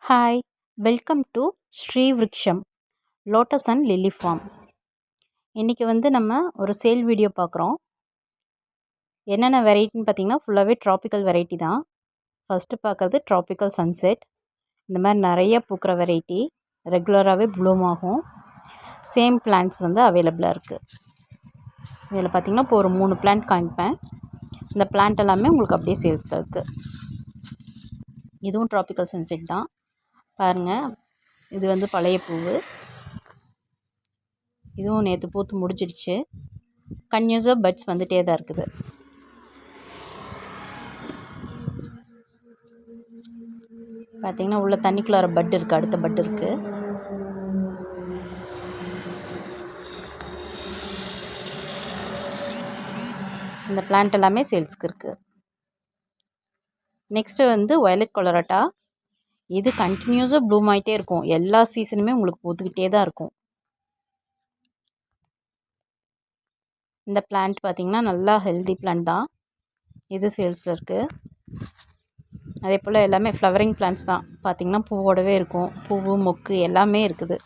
Hi, welcome to Shri Vriksham lotus and lily farm. இன்றைக்கி நம்ம ஒரு சேல் வீடியோ பார்க்குறோம். என்னென்ன வெரைட்டின்னு பார்த்திங்கன்னா ஃபுல்லாகவே ட்ராபிக்கல் வெரைட்டி தான். ஃபஸ்ட்டு பார்க்குறது ட்ராபிக்கல் சன்செட். இந்த மாதிரி நிறைய பூக்கிற வெரைட்டி, ரெகுலராகவே ப்ளூம் ஆகும். சேம் பிளான்ட்ஸ் அவைலபிளாக இருக்குது. இதில் பார்த்திங்கன்னா இப்போ ஒரு 3 பிளான்ட் காமிப்பேன். இந்த பிளான்ட் எல்லாமே உங்களுக்கு அப்படியே சேல்ஸில் இருக்குது. இதுவும் ட்ராபிக்கல் சன்செட் தான். பாருங்கள், இது பழைய பூவு. இதுவும் நேற்று பூத்து முடிச்சிடுச்சு. கன்யூஸாக பட்ஸ் வந்துகிட்டே தான் இருக்குது. பார்த்திங்கன்னா உள்ள தண்ணிக்குள்ளார பட் இருக்குது, அடுத்த பட் இருக்குது. இந்த பிளான்ட் எல்லாமே சேல்ஸ்க்கு இருக்குது. நெக்ஸ்ட்டு வயலட் கொலராட்டா. இது கண்டினியூஸாக ப்ளூம் ஆகிட்டே இருக்கும். எல்லா சீசனுமே உங்களுக்கு பூத்துக்கிட்டே தான் இருக்கும். இந்த பிளான்ட் பார்த்திங்கன்னா நல்லா ஹெல்தி பிளான்ட் தான். இது சேல்ஸில் இருக்குது. அதே போல் எல்லாமே ஃப்ளவரிங் பிளான்ட்ஸ் தான். பார்த்திங்கன்னா பூவோடவே இருக்கும். பூவு மொக்கு எல்லாமே இருக்குது.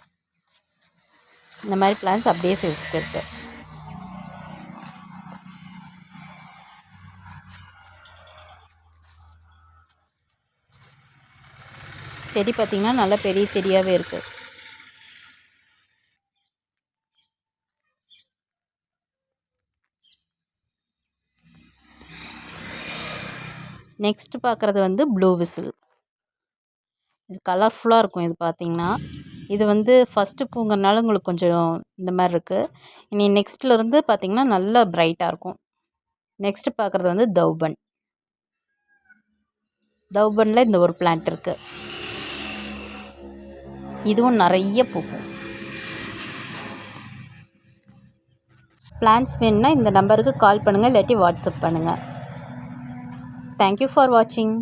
இந்த மாதிரி பிளான்ட்ஸ் அப்படியே சேல்ஸுக்கு இருக்குது. செடி பார்த்திங்கன்னா நல்ல பெரிய செடியாகவே இருக்குது. நெக்ஸ்ட்டு பார்க்குறது ப்ளூ விசில். இது கலர்ஃபுல்லாக இருக்கும். இது பார்த்திங்கன்னா இது ஃபஸ்ட்டு பூங்கிறனால உங்களுக்கு கொஞ்சம் இந்த மாதிரி இருக்குது. இனி நெக்ஸ்ட்லேருந்து பார்த்திங்கன்னா நல்லா ப்ரைட்டாக இருக்கும். நெக்ஸ்ட்டு பார்க்குறது தௌபன். தௌபனில் இந்த ஒரு பிளான்ட் இருக்குது. இதுவும் நிறைய பூக்கும். பிளான்ட்ஸ் வேணும்னா இந்த நம்பருக்கு கால் பண்ணுங்கள், இல்லாட்டி வாட்ஸ்அப் பண்ணுங்கள். தேங்க்யூ ஃபார் வாட்சிங்.